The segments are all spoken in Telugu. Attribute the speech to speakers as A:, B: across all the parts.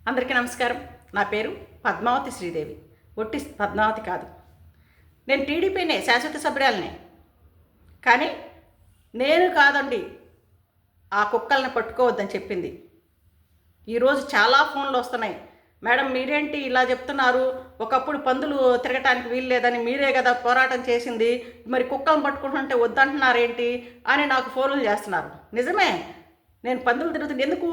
A: అందరికీ నమస్కారం. నా పేరు పద్మావతి శ్రీదేవి. ఒట్టి పద్మావతి కాదు. నేను టీడీపీనే, శాశ్వత సభ్యురాలనే. కానీ నేను కాదండి ఆ కుక్కల్ని పట్టుకోవద్దని చెప్పింది. ఈరోజు చాలా ఫోన్లు వస్తున్నాయి. మేడం మీరేంటి ఇలా చెప్తున్నారు, ఒకప్పుడు పందులు తిరగటానికి వీలు లేదని మీరే కదా పోరాటం చేసింది, మరి కుక్కలను పట్టుకుంటుంటే వద్దంటున్నారేంటి అని నాకు ఫోన్లు చేస్తున్నారు. నిజమే, నేను పందులు తిరుగుతుంది ఎందుకు,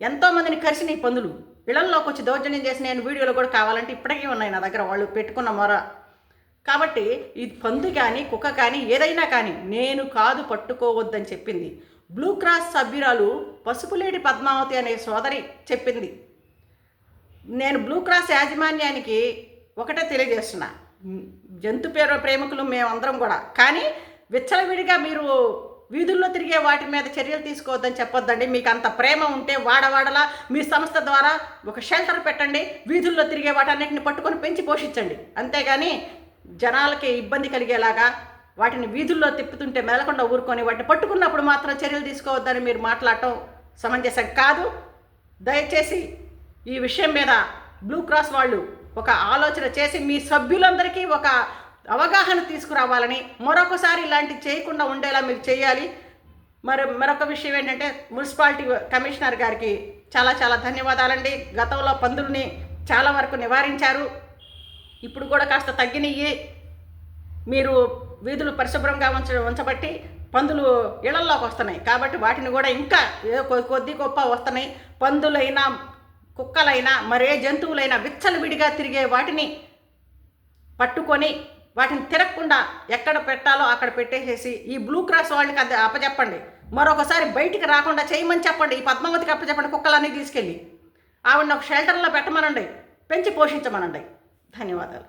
A: ఎంతోమందిని కరిసినాయి పందులు. ఇళ్లలోకి వచ్చి దౌర్జన్యం చేసి నేను వీడియోలు కూడా కావాలంటే ఇప్పటికీ ఉన్నాయి నా దగ్గర, వాళ్ళు పెట్టుకున్న మొర. కాబట్టి ఇది పందు కానీ కుక్క కానీ ఏదైనా కానీ నేను కాదు పట్టుకోవద్దని చెప్పింది. బ్లూ క్రాస్ సభ్యురాలు పసుపులేడి పద్మావతి అనే సోదరి చెప్పింది. నేను బ్లూ క్రాస్ యాజమాన్యానికి ఒకటే తెలియజేస్తున్నా, జంతు ప్రేమికులు మేమందరం కూడా, కానీ విచ్చలవిడిగా మీరు వీధుల్లో తిరిగే వాటి మీద చర్యలు తీసుకోవద్దని చెప్పొద్దండి. మీకు అంత ప్రేమ ఉంటే వాడవాడలా మీ సంస్థ ద్వారా ఒక షెల్టర్ పెట్టండి, వీధుల్లో తిరిగే వాటన్నిటిని పట్టుకొని పెంచి పోషించండి. అంతేగాని జనాలకి ఇబ్బంది కలిగేలాగా వాటిని వీధుల్లో తిప్పుతుంటే మెలకుండా ఊరుకొని వాటిని పట్టుకున్నప్పుడు మాత్రం చర్యలు తీసుకోవద్దని మీరు మాట్లాడటం సమంజసం కాదు. దయచేసి ఈ విషయం మీద బ్లూ క్రాస్ వాళ్ళు ఒక ఆలోచన చేసి మీ సభ్యులందరికీ ఒక అవగాహన తీసుకురావాలని, మరొకసారి ఇలాంటివి చేయకుండా ఉండేలా మీరు చేయాలి. మరొక విషయం ఏంటంటే, మున్సిపాలిటీ కమిషనర్ గారికి చాలా చాలా ధన్యవాదాలండి. గతంలో పందుల్ని చాలా వరకు నివారించారు, ఇప్పుడు కూడా కాస్త తగ్గినయ్యి. మీరు వీధులు పరిశుభ్రంగా ఉంచబట్టి పందులు ఇళ్లలోకి వస్తున్నాయి, కాబట్టి వాటిని కూడా ఇంకా కొద్ది గొప్ప వస్తున్నాయి. పందులైనా కుక్కలైనా మరే జంతువులైనా విచ్చలవిడిగా తిరిగే వాటిని పట్టుకొని వాటిని తిరగకుండా ఎక్కడ పెట్టాలో అక్కడ పెట్టేసేసి ఈ బ్లూ క్రాస్ వాళ్ళకి అది అప్పచెప్పండి. మరొకసారి బయటికి రాకుండా చేయమని చెప్పండి. ఈ పద్మావతికి అప్పచెప్పండి. కుక్కలన్నీ తీసుకెళ్ళి ఆవిడని ఒక షెల్టర్లో పెట్టమనండి, పెంచి పోషించమనండి. ధన్యవాదాలు.